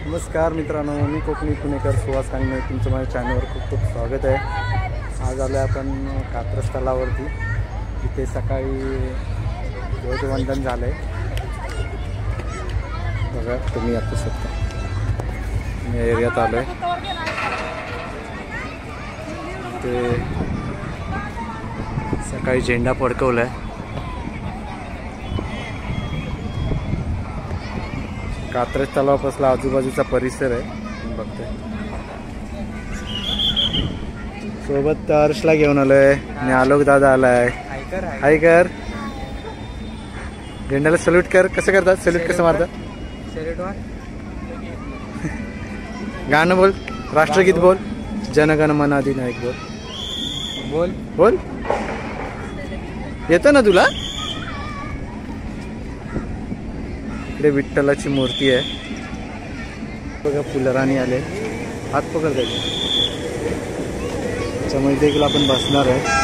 नमस्कार मित्रांनो, मी कोकणी पुणेकर सुहास कांगणे, तुमचं माझ्या चॅनलवर खूप खूप स्वागत आहे। आज आलो आपण कात्रज तलावावरती। इथे सकाळी ध्वजवंदन झालं आहे। बघा तुम्ही आता शकता, मी एरियात आलो आहे। ते सकाळी झेंडा फडकवला आहे। कात्रज तलावापासला आजूबाजूचा परिसर आहे बघतोय। सोबत हर्षला घेऊन आलोय आणि आलोक दादा आलाय। हाय कर, झेंड्याला सल्यूट कर। कसं करतात सल्यूट, कसं मारतात? गाणं बोल, राष्ट्रगीत बोल, जनगण मन अधिनायक बोल। बोल बोल, येतं ना तुला? इकडे विठ्ठलाची मूर्ती आहे बघा, फुलराणी आले, हात पकड द्यायचे। त्याच्यामध्ये देखील आपण बसणार आहे।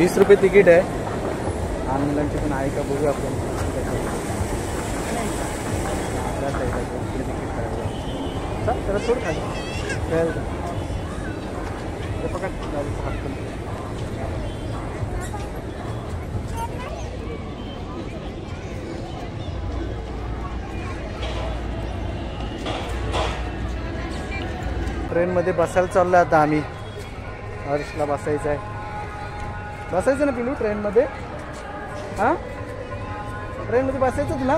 20 रुपये तिकीट आहे। लहान मुलांची पण आहे का बघू आपण। त्याला सोड खाली, ट्रेनमध्ये बसायला चाललो आता आम्ही। हर्षला बसायचं आहे, बसायचं ना पिलू ट्रेनमध्ये? हां, ट्रेनमध्ये बसायचं तुला?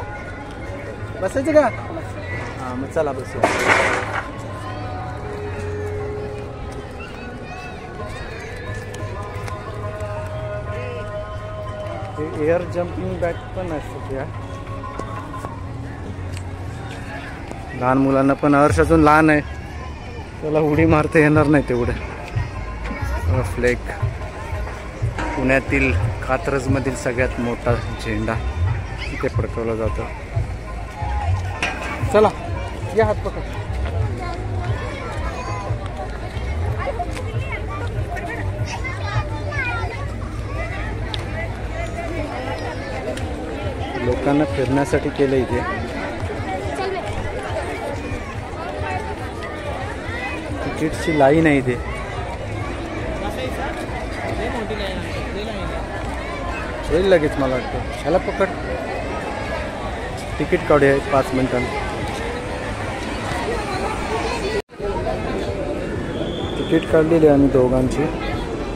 बसायचं का? हां मग चला बसू। एअर जम्पिंग बॅग पण असते या लहान मुलांना पण। हर्ष अजून लहान आहे, त्याला उडी मारता येणार नाही तेवढं। फ्लॅग पुण्यातील कात्रजमधील सगळ्यात मोठा झेंडा इथे फडकवला जातो। चला या, हात पकड। लोकांना फिरण्यासाठी केलं इथे। तिकीटची लाईन आहे इथे। येईल लगेच मला वाटतं। ह्याला पकड, तिकीट काढूया 5 मिनिटांनी। तिकीट काढलेली आहे आम्ही दोघांची।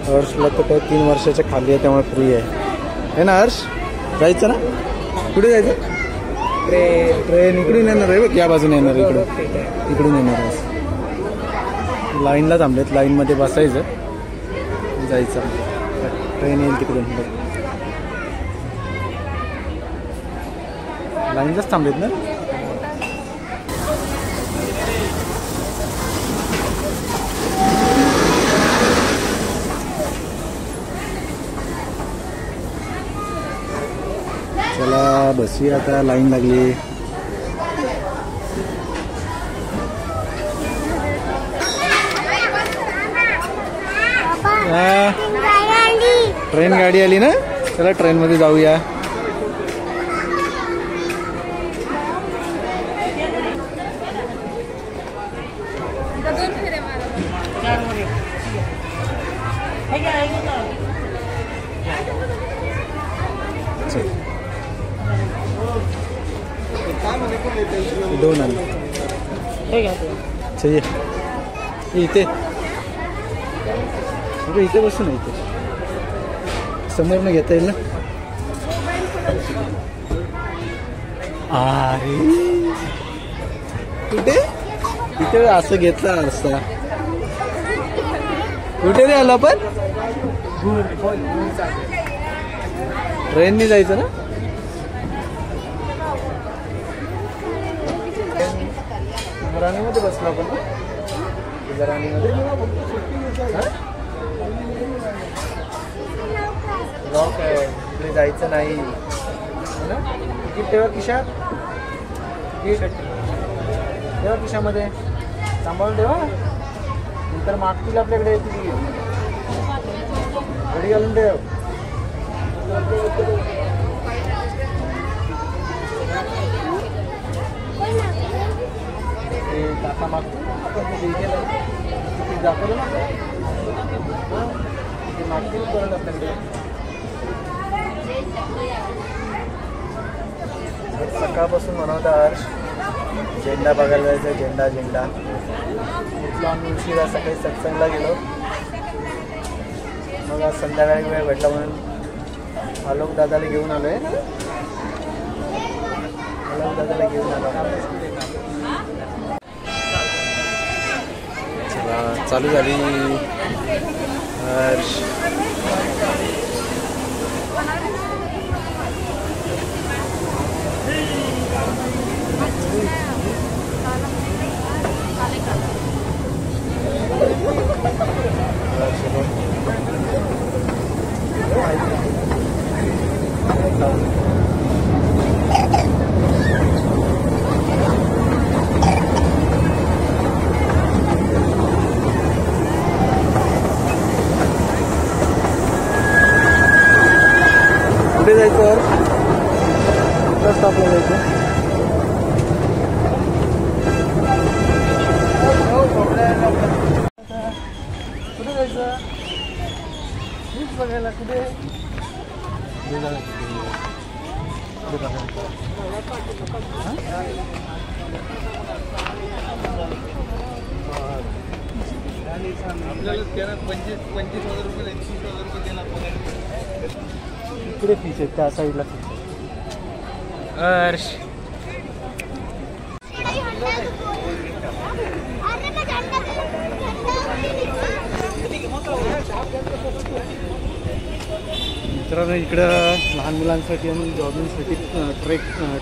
हर्षला तर काय 3 वर्षाच्या खाली आहे, त्यामुळे फ्री आहे ना हर्ष? जायचं ना? कुठे जायचं? ट्रेन इकडून येणार आहे बघ, या बाजूने येणार आहे, इकडून येणार आहे। लाईनला थांबलेत, लाईनमध्ये बसायचं, जायचं। ट्रेन येईल तिकडून बघ, लाईनलाच थांबलेत ना। चला बसूया आता, लाईन लागली। ट्रेन गाडी आली ना, चला ट्रेन मध्ये जाऊया। दोन आले चाहिए, इथे इथे बसू ना, इथे समोर न घेता येईल ना। अरे कुठे इथे असं घेतला असता, कुठे रे आलो आपण? ट्रेनने जायचं ना? राणीमध्ये बसलो आपण ना, राणीमध्ये। रॉक आहे, जायचं नाही। तिकीट ठेवा खिशात, तिकीट ठेवा खिशामध्ये, सांभाळून ठेवा, नंतर मागतील आपल्याकडे तिकीट घडी घालून ठेव. ते काका मागतील आपण ते तिकीट दाखवलं ना ते मागतील परत आपल्याकडे. सकाळपासून म्हणवता हर्ष झेंडा बघायला जायचं, झेंडा झेंडा इथला आम्ही उशिरा सकाळी सत्संगला गेलो. मग आज संध्याकाळी वेळ भेटला म्हणून आलोक दादाला घेऊन आलो आहे. आलोक दादाला घेऊन आलो. चला चालू झाली हर्ष. कुठे जायचं? कुठं स्टॉपला जायचं? कुठे जायचं? हीच बघायला कुठे? आपल्याला त्याला 25,000 रुपये 30,000 रुपये देणार. इकडे फीस आहेत त्या साईडला. हर्ष मित्रांनो इकडं लहान मुलांसाठी आणि जॉगिंगसाठी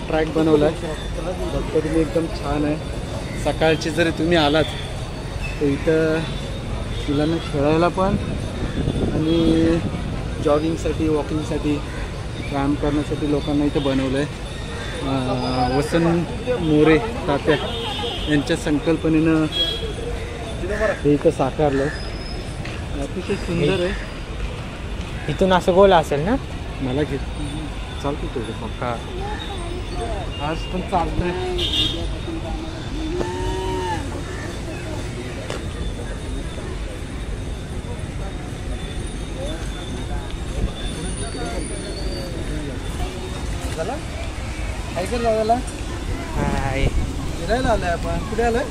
ट्रॅक बनवला आहे. बघता तुम्ही एकदम छान आहे. सकाळची जरी तुम्ही आलात तर इथं मुलांना खेळायला पण आणि जॉगिंगसाठी वॉकिंगसाठी व्यायाम करण्यासाठी लोकांना इथं बनवलं आहे. वसंत मोरे तात्या यांच्या संकल्पनेनं हे इथं साकारलं. अतिशय सुंदर आहे. इथून असं गोल असेल ना? मला घेत चालतो तो पक्का आज पण चालतंय. झाला ऐकलं जायला फिरायला आलोय आपण. कुठे आलोय?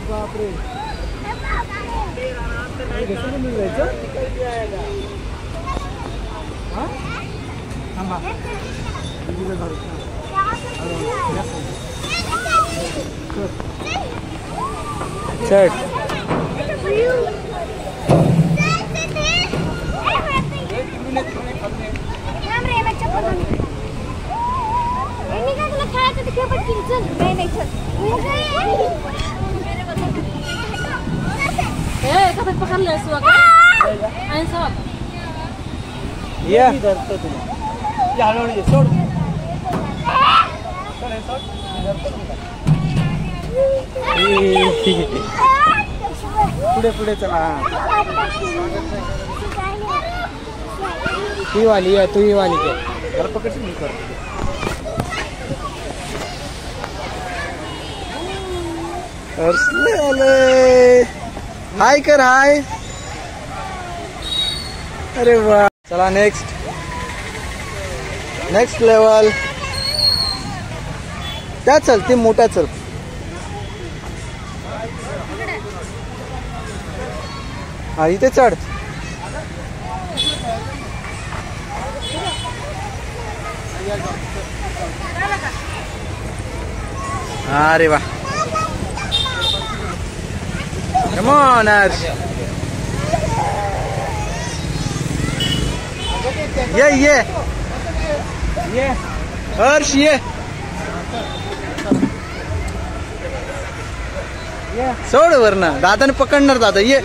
बापरे जायचं. थांबा चढ. पुढे पुढे चला. ही वाली आहे, तू ही वाली घे. जरा पकडशील मी कर. हाय कर हाय. अरे वा. चला नेक्स्ट लेवल. त्या चल ते मोठा चल. हा इथे चढ. अरे वा. Come on, Arsh. ये Arsh ये. सोड वरना दादाने पकडणार दादा ये.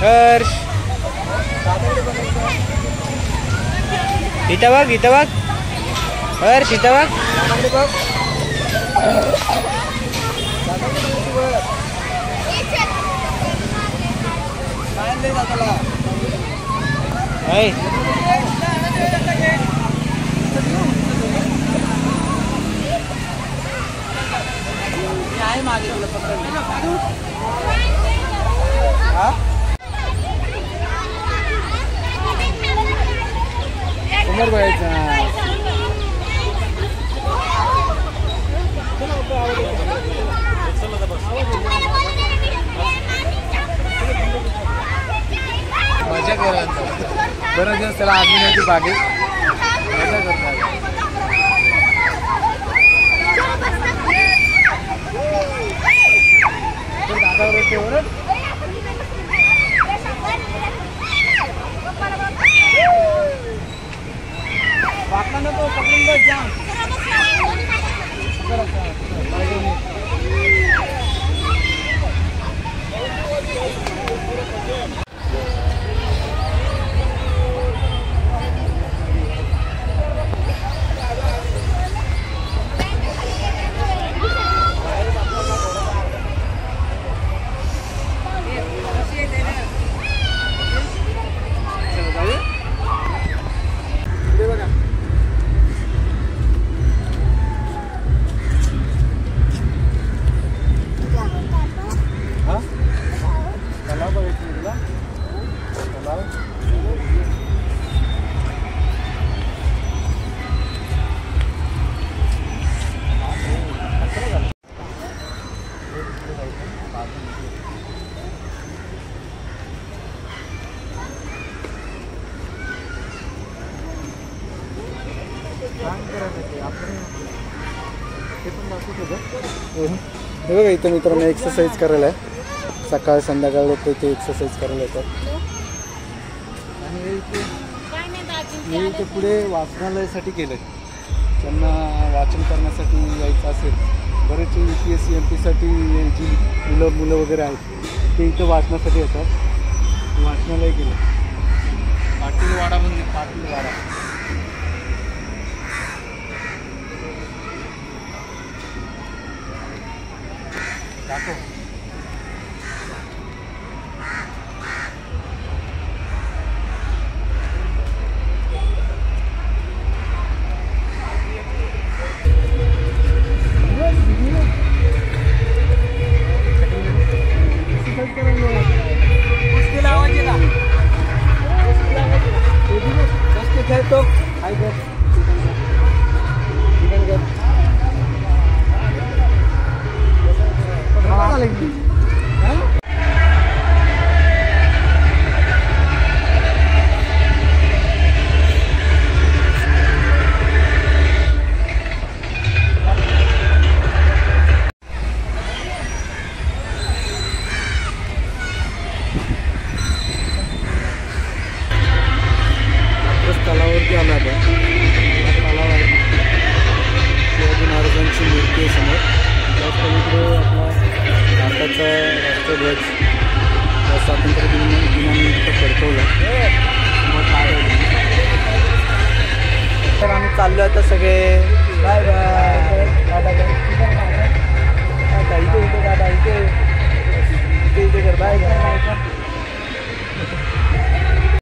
हर्ष इथं बघ हर्ष इथं बघ. उमर भाईचा मजा करा. बरं दिवस त्याला आम्ही नाही ती बागेत मजा करतात. दादावर वाटला नको पकडून बस जाम. हे बघा इथं मित्रांनो एक्सरसाइज करायला आहे. सकाळ संध्याकाळ लोक इथे एक्सरसाइज करायला येतात. आणि हे इथे पुढे वाचनालयासाठी केलं आहे. त्यांना वाचन करण्यासाठी यायचं असेल बरेचसे UPSC MP साठी जी मुलं वगैरे आहेत ते इथं वाचण्यासाठी येतात. वाचनालय केलं पाटीलवाडा म्हणजे पाटीलवाडा. दाखव तो तलावावरती आला आता. तलाव आहे शिवाजी महाराजांची मूर्ती आहे समोर. त्याच पलीकडे आपला भारताचा राष्ट्रध्वज स्वातंत्र्य दिनानिमित्त फडकवला. तर आम्ही चाललो आता सगळे. Bye bye. दादा इथे दादा